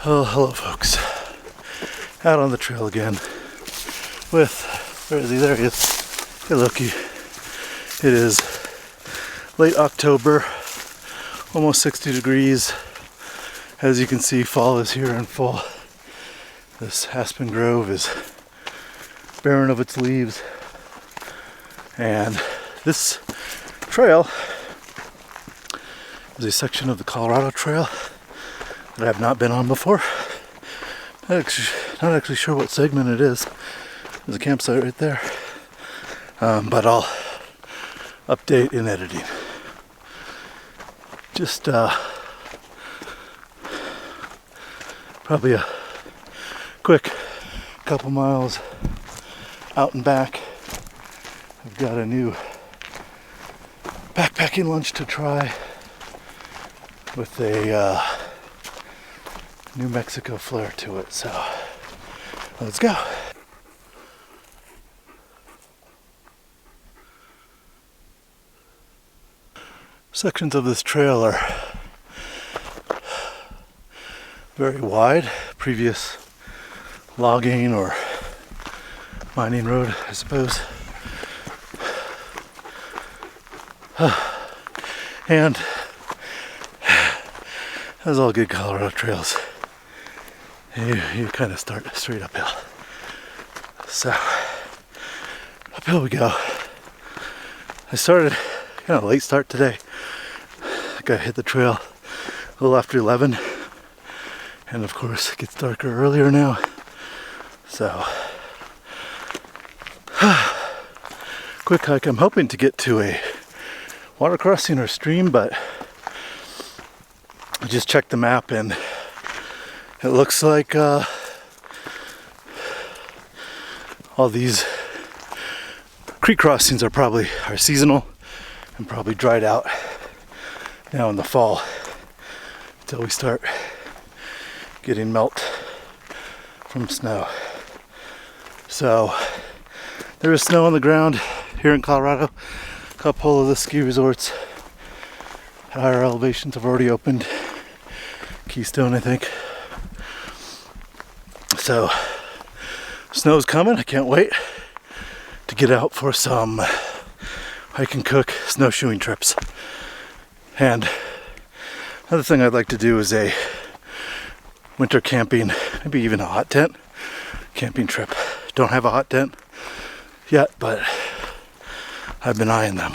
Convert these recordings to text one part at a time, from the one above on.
Oh, hello folks. Out on the trail again with, where is he? There he is. Hey Loki. It is late October, almost 60 degrees. As you can see, fall is here in full. This aspen grove is barren of its leaves. And this trail is a section of the Colorado Trail that I've not been on before. Not actually sure what segment it is. There's a campsite right there. But I'll update in editing. Just probably a quick couple miles out and back. I've got a new backpacking lunch to try with a New Mexico flair to it, so let's go. Sections of this trail are very wide. Previous logging or mining road, I suppose. And as all good Colorado trails, you kind of start straight uphill. So, uphill we go. I started kind of late start today. I think I hit the trail a little after 11. And of course, it gets darker earlier now. So, quick hike. I'm hoping to get to a water crossing or stream, but I just checked the map and it looks like all these creek crossings are seasonal and probably dried out now in the fall until we start getting melt from snow. So there is snow on the ground here in Colorado. A couple of the ski resorts at higher elevations have already opened. Keystone, I think. So, snow's coming. I can't wait to get out for some hike and cook snowshoeing trips. And another thing I'd like to do is a winter camping, maybe even a hot tent camping trip. Don't have a hot tent yet, but I've been eyeing them.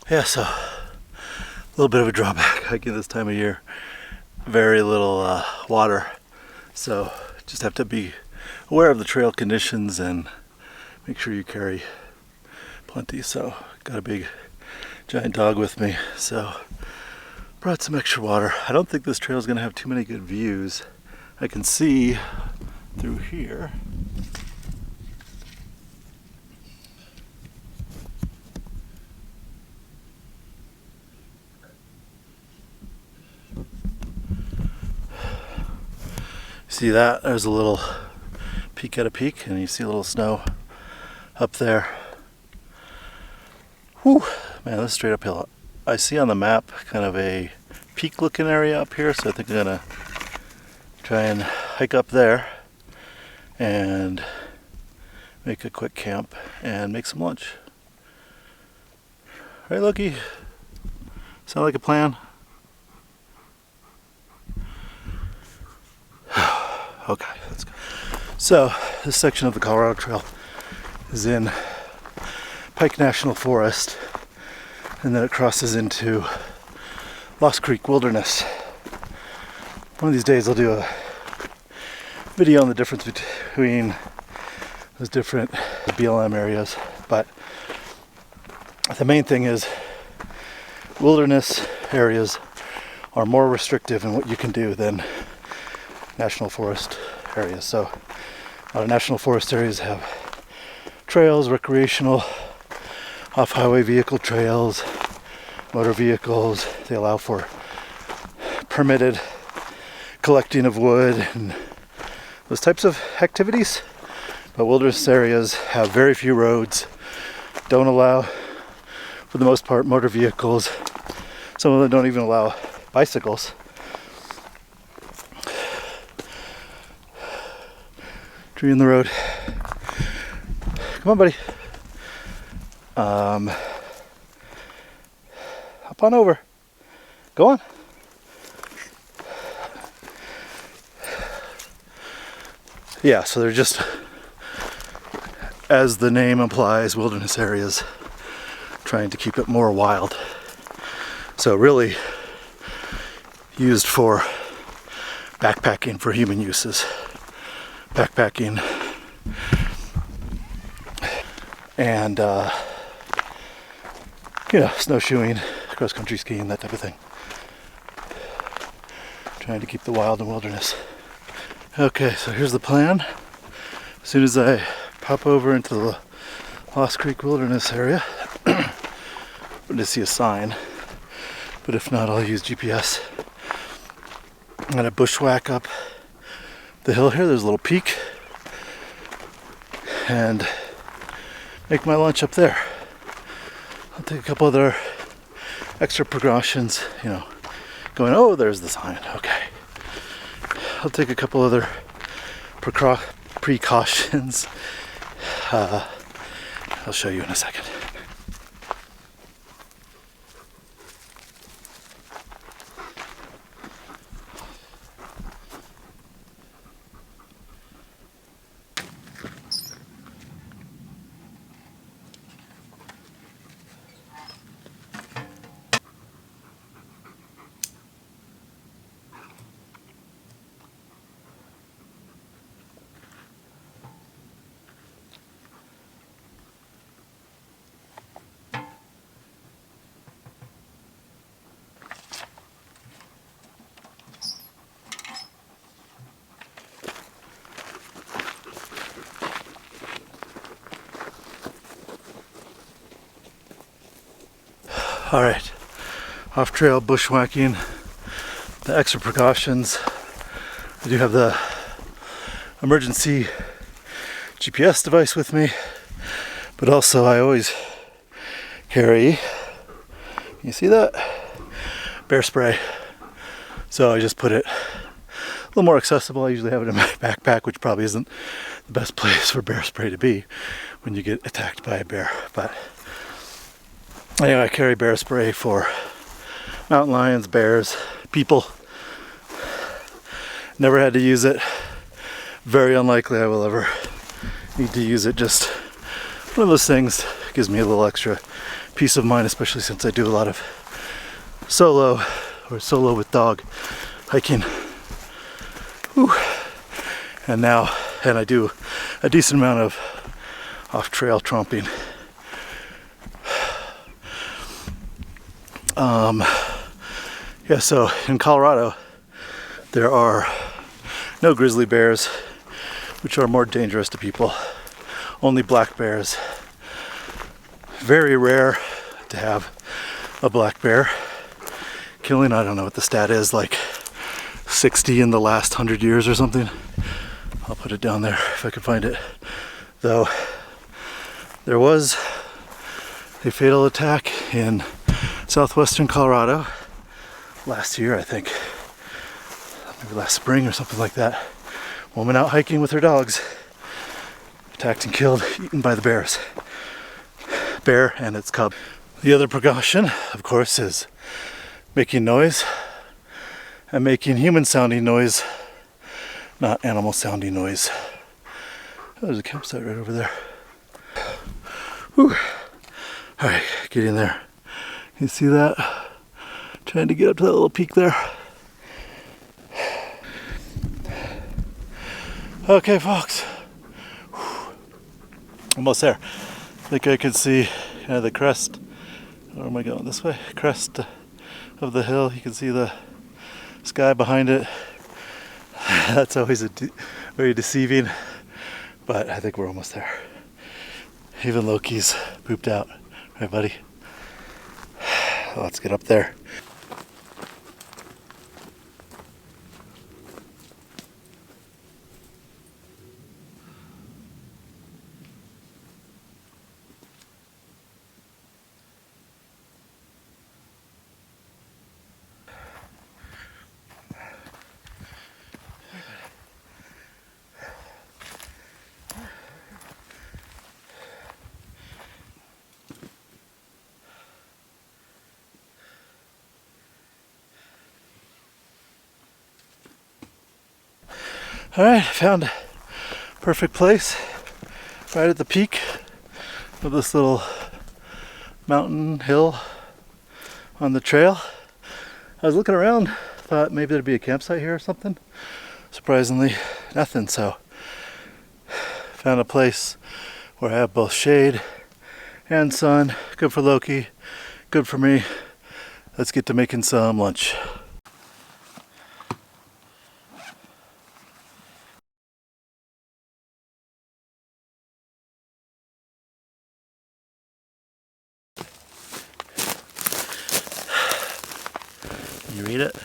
Yeah, so a little bit of a drawback hiking this time of year. Very little water, so just have to be aware of the trail conditions and make sure you carry plenty. So got a big giant dog with me, so brought some extra water. I don't think this trail is going to have too many good views. I can see through here. See that? There's a little peak at a peak, and you see a little snow up there. Whew, man, this is straight uphill. I see on the map kind of a peak looking area up here, so I think I'm gonna try and hike up there and make a quick camp and make some lunch. Right, Loki? Sound like a plan? Okay, let's go. So, this section of the Colorado Trail is in Pike National Forest, and then it crosses into Lost Creek Wilderness. One of these days I'll do a video on the difference between those different BLM areas, but the main thing is wilderness areas are more restrictive in what you can do than national forest areas. So a lot of national forest areas have trails, recreational, off-highway vehicle trails, motor vehicles. They allow for permitted collecting of wood and those types of activities. But wilderness areas have very few roads, don't allow, for the most part, motor vehicles. Some of them don't even allow bicycles. Tree in the road. Come on, buddy. Hop on over. Go on. Yeah, so they're just, as the name implies, wilderness areas, trying to keep it more wild. So really used for backpacking for human uses. Backpacking and snowshoeing, cross-country skiing, that type of thing. Trying to keep the wild and wilderness. Okay, so here's the plan. As soon as I pop over into the Lost Creek Wilderness area, I'm going to see a sign, but if not, I'll use GPS. I'm going to bushwhack up the hill here. There's a little peak, and make my lunch up there. I'll take a couple other extra precautions, going, oh, there's the sign, okay. I'll take a couple other precautions. I'll show you in a second. All right, off-trail bushwhacking, the extra precautions. I do have the emergency GPS device with me, but also I always carry, you see that? Bear spray. So I just put it a little more accessible. I usually have it in my backpack, which probably isn't the best place for bear spray to be when you get attacked by a bear, but anyway, I carry bear spray for mountain lions, bears, people. Never had to use it. Very unlikely I will ever need to use it. Just one of those things. Gives me a little extra peace of mind, especially since I do a lot of solo with dog hiking. Whew. And I do a decent amount of off-trail tromping. So in Colorado, there are no grizzly bears, which are more dangerous to people. Only black bears. Very rare to have a black bear killing. I don't know what the stat is, like 60 in the last 100 years or something. I'll put it down there if I can find it. Though there was a fatal attack in southwestern Colorado last year, I think, maybe last spring or something like that. Woman out hiking with her dogs, attacked and killed, eaten by the bear and its cub. The other precaution, of course, is making noise and making human sounding noise, not animal sounding noise. Oh, there's a campsite right over there. Whew. All right, get in there. You see that? Trying to get up to that little peak there. Okay, folks. Almost there. I think I can see the crest. Or am I going this way? Crest of the hill. You can see the sky behind it. That's always very deceiving, but I think we're almost there. Even Loki's pooped out. Right, buddy? Let's get up there. All right, found a perfect place right at the peak of this little mountain hill on the trail. I was looking around, thought maybe there'd be a campsite here or something. Surprisingly, nothing. So found a place where I have both shade and sun. Good for Loki, good for me. Let's get to making some lunch. You read it?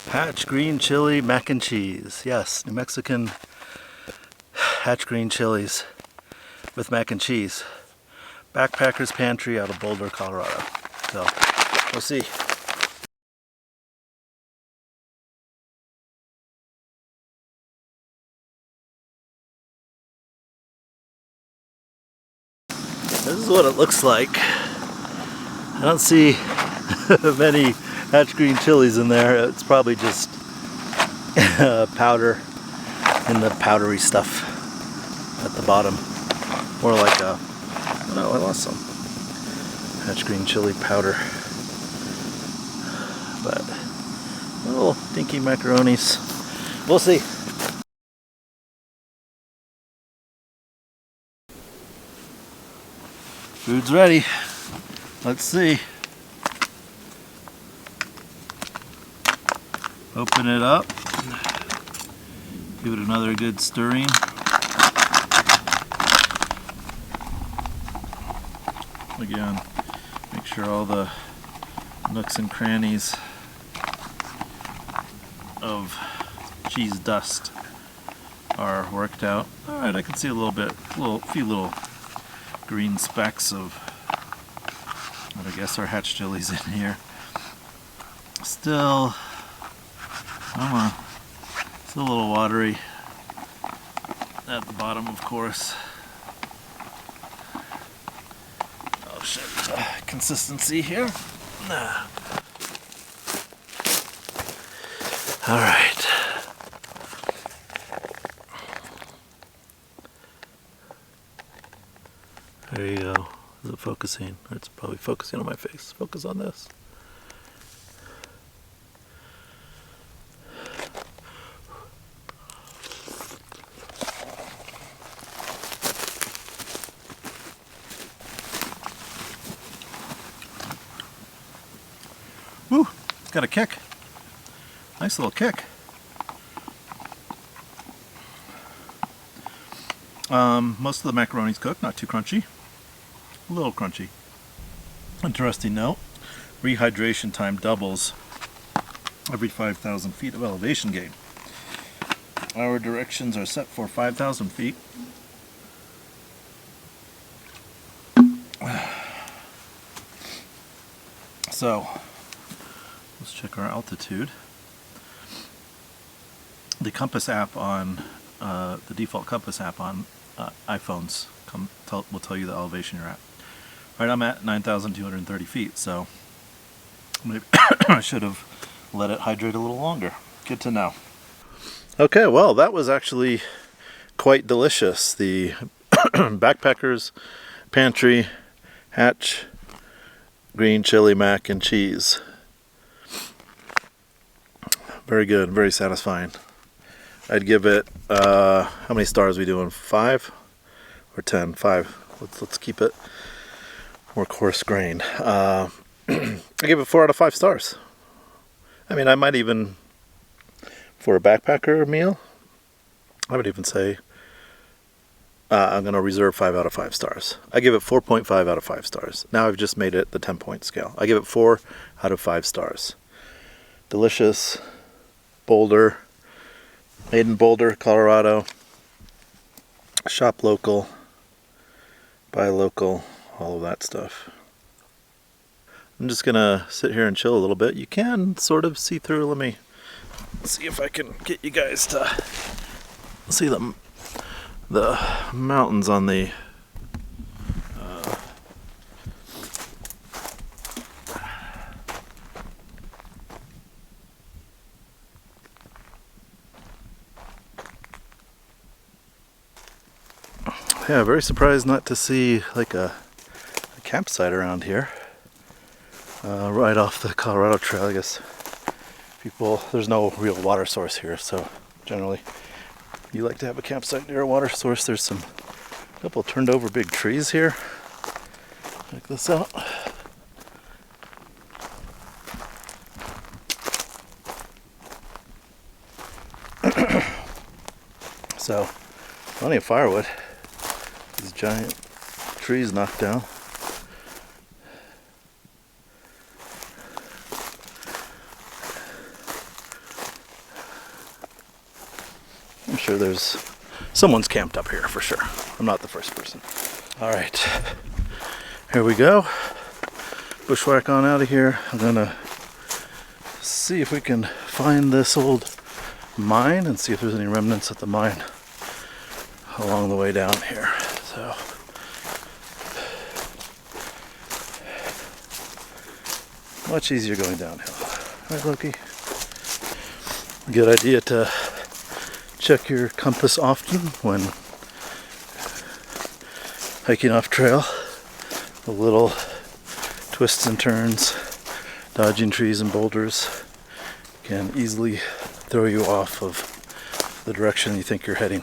Hatch green chili mac and cheese. Yes, New Mexican hatch green chilies with mac and cheese. Backpackers Pantry out of Boulder, Colorado. So, we'll see. This is what it looks like. I don't see many hatch green chilies in there. It's probably just powder and the powdery stuff at the bottom. More like a, oh no, I lost some hatch green chili powder. But little dinky macaronis. We'll see. Food's ready. Let's see. Open it up. Give it another good stirring. Again, make sure all the nooks and crannies of cheese dust are worked out. All right, I can see a little bit, few little green specks of what I guess are hatch chilies in here. Still, still a little watery at the bottom, of course. Oh shit, consistency here. All right. There you go. Is it focusing? Or it's probably focusing on my face. Focus on this. Woo! It's got a kick. Nice little kick. Most of the macaroni's cooked, not too crunchy. A little crunchy. Interesting note, rehydration time doubles every 5,000 feet of elevation gain. Our directions are set for 5,000 feet. So, let's check our altitude. The compass app on, the default compass app on iPhones will tell you the elevation you're at. Right, I'm at 9,230 feet, so maybe I should have let it hydrate a little longer. Good to know. Okay, well, that was actually quite delicious. The Backpackers Pantry Hatch green chili mac and cheese. Very good, very satisfying. I'd give it, how many stars are we doing? 5 or 10? 5. Let's keep it more coarse grained. I give it 4 out of 5 stars. I mean, I might even, for a backpacker meal, I would even say I'm going to reserve 5 out of 5 stars. I give it 4.5 out of 5 stars. Now I've just made it the 10-point scale. I give it 4 out of 5 stars. Delicious. Boulder. Made in Boulder, Colorado. Shop local. Buy local. All of that stuff. I'm just going to sit here and chill a little bit. You can sort of see through. Let me see if I can get you guys to see the mountains on the yeah, very surprised not to see like a campsite around here. Right off the Colorado Trail, I guess. There's no real water source here, so generally you like to have a campsite near a water source. There's a couple turned over big trees here. Check this out. So, plenty of firewood. These giant trees knocked down. I'm sure someone's camped up here for sure. I'm not the first person. All right, here we go. Bushwhack on out of here. I'm gonna see if we can find this old mine and see if there's any remnants at the mine along the way down here. So much easier going downhill. Right, Loki? Good idea to check your compass often when hiking off trail. The little twists and turns, dodging trees and boulders can easily throw you off of the direction you think you're heading.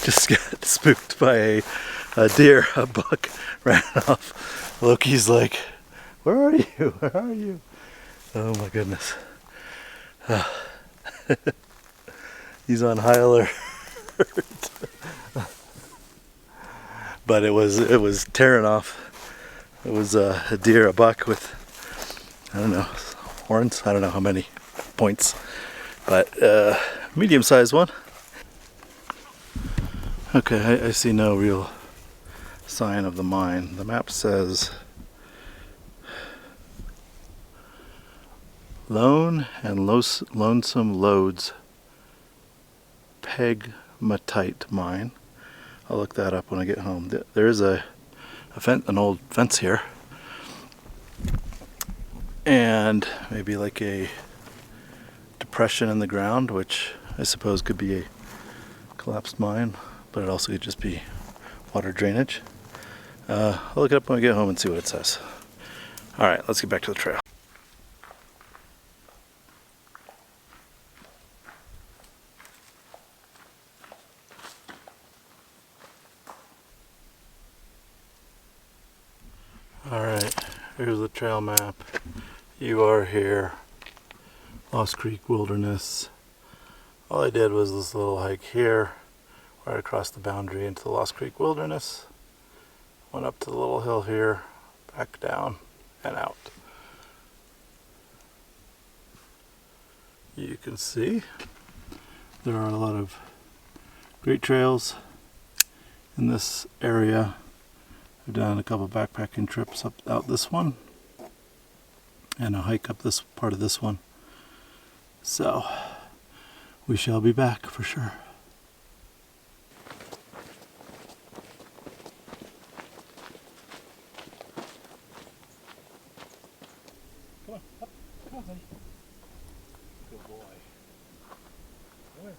Just got spooked by a deer. A buck ran off. Loki's like, "Where are you? Where are you?" Oh my goodness. He's on high alert. But it was tearing off. It was a deer, a buck with, I don't know, horns. I don't know how many points, but medium-sized one. Okay, I see no real sign of the mine. The map says Lone and Lonesome Lodes Pegmatite Mine. I'll look that up when I get home. There is an old fence here, and maybe like a depression in the ground, which I suppose could be a collapsed mine, but it also could just be water drainage. I'll look it up when I get home and see what it says. All right, let's get back to the trail. Alright, here's the trail map. You are here. Lost Creek Wilderness. All I did was this little hike here, right across the boundary into the Lost Creek Wilderness. Went up to the little hill here, back down, and out. You can see there are a lot of great trails in this area. I've done a couple backpacking trips out this one and a hike up this part of this one. So we shall be back for sure. Come on, up. Come on, honey. Good boy. Come here.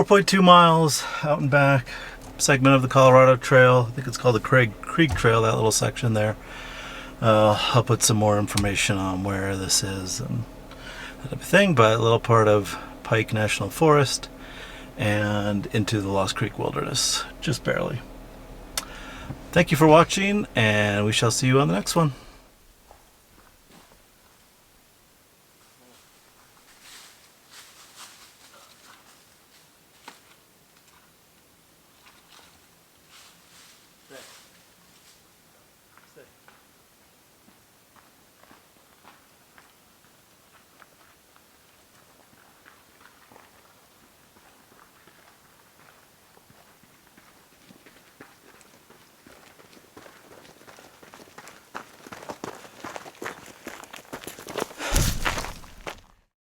4.2 miles out and back, segment of the Colorado Trail. I think it's called the Creek Trail, that little section there. I'll put some more information on where this is and that type of thing, but a little part of Pike National Forest and into the Lost Creek Wilderness, just barely. Thank you for watching, and we shall see you on the next one.